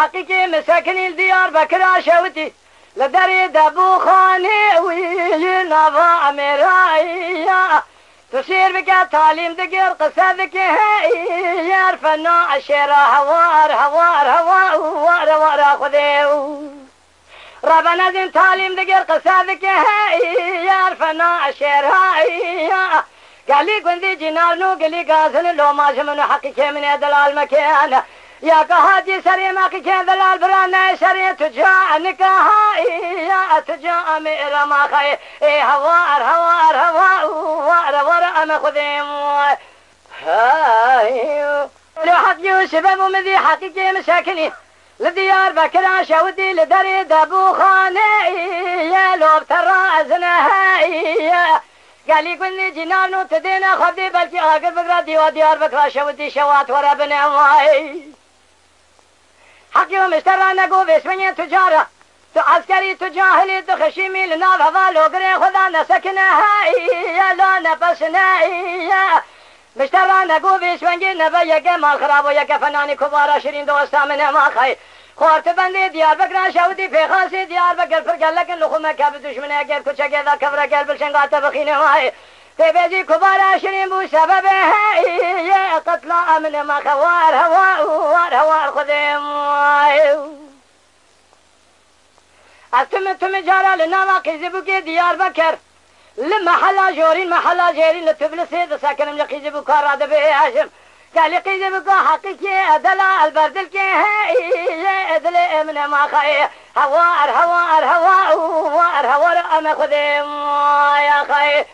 حقيقي مساكن الديار بكرا شوتي لدري دبو خاني وينظا مرايا تصير بك تعليم دقير قصدك هي فنا الشيرة هوار خذيو ربنا زين تعليم دقير قصدك هي فنا الشيرة قال لي كنت جنارنو قال لي قاسن لو ما شمن حقيقي من دلال مكان يا كهاجي سري ما كان دلال برانا سري تجا نكاها تجا ميرا ما خي هوار انا خذيم لو حق يوسف ابو مذي حقيقي مساكني لديار بكرا شودي لدري دبو خاني يا لو ترى ازنها قال لي كني جنانو تدينا خدي بلكي اقر بقرا ديار بكرا شودي شوات ورا بنواي حقي ومشترى نقو باسمني تجارة تو عسكري تجاهلي تخشيمي لنار هذا لوقري خذا نسكنها يا لا نفسنا مشترى نقو باسمني نبا يقى مال خراب ويقى فناني كبار شرين دوستا من ما خي خورت بندي ديار بكرا شودي في خاصي ديار بكر فرقل لكن لخوما كاب دشمن اقر كوچا كذا كبر قلب الشنقات بخين ماي تبيجي كبار شرين بو سببه يا قتل من ما خوار هوار خذيم أتم جارا لنا واقعي بوكي ديار بكر لمحلا جورين محلا جيرين لتبل سيد ساكن ملقي بكار هذا به هاشم قال لي قيد بكا حقيقي أدلا البردل كي هي أدل من ما خي هوار أنا خذيم يا خي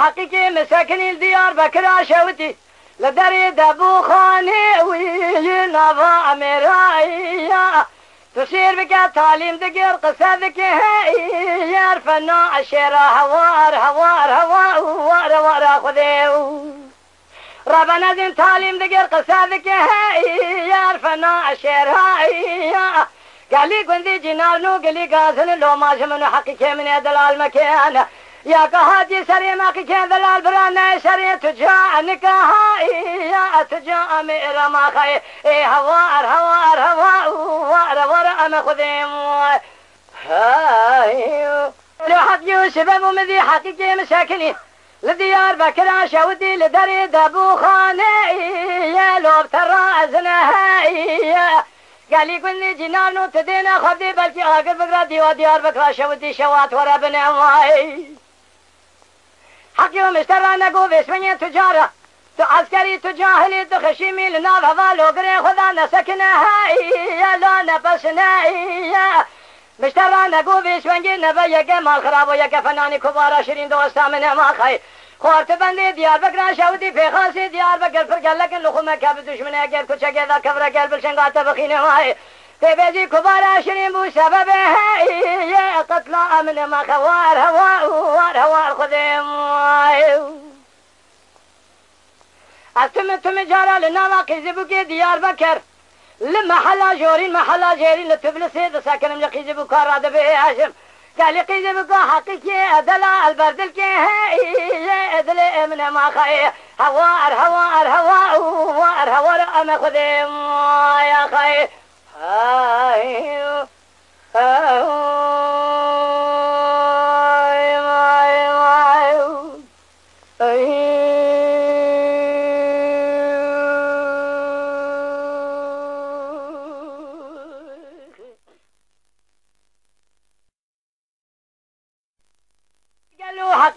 حقيقي مساكن الديار بكرا شوتي لدري دبو خاني وينظا مرايا تصير بك تعليم دقير قصدك هي فنا الشيرة هوار خذيو ربنا زين تعليم دقير قصدك هي فنا الشيرة قال لي كنت جنارنو قال لي قاسن لو ما شمن حقيقي من دلال مكان يا كهاجي سري ما كان دلال برانا سري تجا نكاها تجا ميرا ما خي هوار انا خذيم لو حق يوسف ابو مذي حقيقي مساكني لديار بكرا شودي لدري دبو خاني يا لو ترى ازنها قال لي كني جنانو تدينا خدي بلكي اقر بقرا ديار بكرا شودي شوات ورا بنواي حقي ومشترى نقو باسمني تجارة تو عسكري تجاهلي تخشيمي لنار هذا لوقري خذا نسكنها يا لا نفسنا مشترى نقو باسمني نبا يقى مال خراب ويقى فناني كبار شرين دوستا من ما خي خورت بندي ديار بكرا شودي في خاصي ديار بكر فرقل لكن لخوما كاب دشمن اقر كوچا كذا كبر قلب الشنقات بخين ماي تبيجي كبار شرين بو سببه يا قتل من ما خوار هوار خذيم أتم جارا لنا واقعي بوكي ديار بكر لمحلا جورين محلا جيرين لتبل سيد ساكن ملقي بكار هذا به هاشم قال لي قيد بكا حقيقي أدلا البردل كي هي أدل من ما خي هوار أنا خذيم يا خي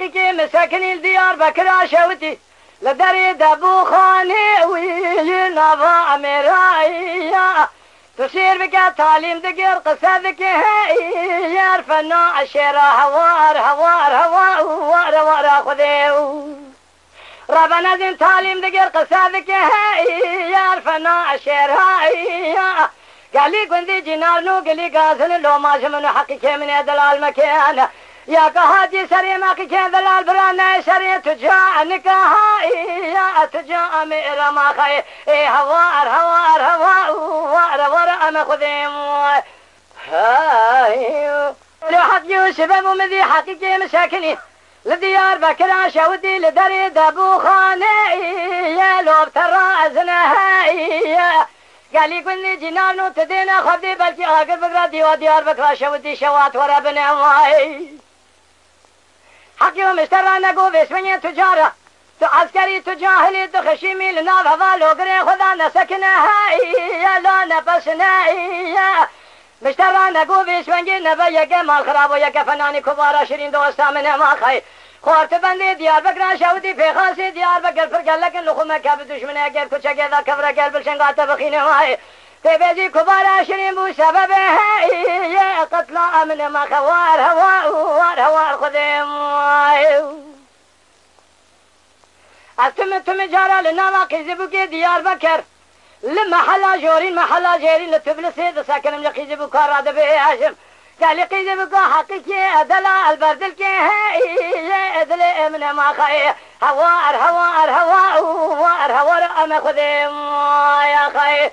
حقيقي مساكن الديار بكرا شوتي لدري دبو خاني وينظا مرايا تصير بك تعليم دقير قصدك هي فنا الشيرة هوار خذيو ربنا زين تعليم دقير قصدك هي فنا الشيرة قال لي كنت جنارنو قال لي قاسن لو ما شمن حقيقي من دلال مكان يا كهادي سري ما كان ذلال برانا سري تجا نكهاي يا تجا مير ما خي هوار هوار هوار هوار أنا خذيم هاي لو حق يوسف ممذي حقيقي مساكني لديار بكرة شودي لدري دابو خاني يا لو بترى أزنهاي قال لي قلني جنانو تدينا خدي بلكي آقر بقرا ديار بكرة شودي شوات ورا بنواي حقي ومشترى نقو باسمي تجارة تو عسكري تجاهلي تخشيمي لنار هذا لوقري خذا نسكنها يا لا نفسنا يا مشترى نقو باسمي نبا يقى مال خراب ويقى فناني كبار شرين دوستا من ما خي خورت بندي ديار بقرا شودي في خاصي ديار بقر فرقل لكن لخو مكاب دشمنه قل كوچا قذا كفر قل بالشنقات بخينه ماي تبيجي كبار شرين بو سببه يا قتل من ما خوار هوار خذيم أتم جارا لنا كذبك ديار بكر لمحلا جورين محلا جيرين لتبلسي ساكن من كذبك راد به هاشم قال لي كذبك حقيقي أدلا البردل كي أدل من ما خي هوار أنا خذيم يا خي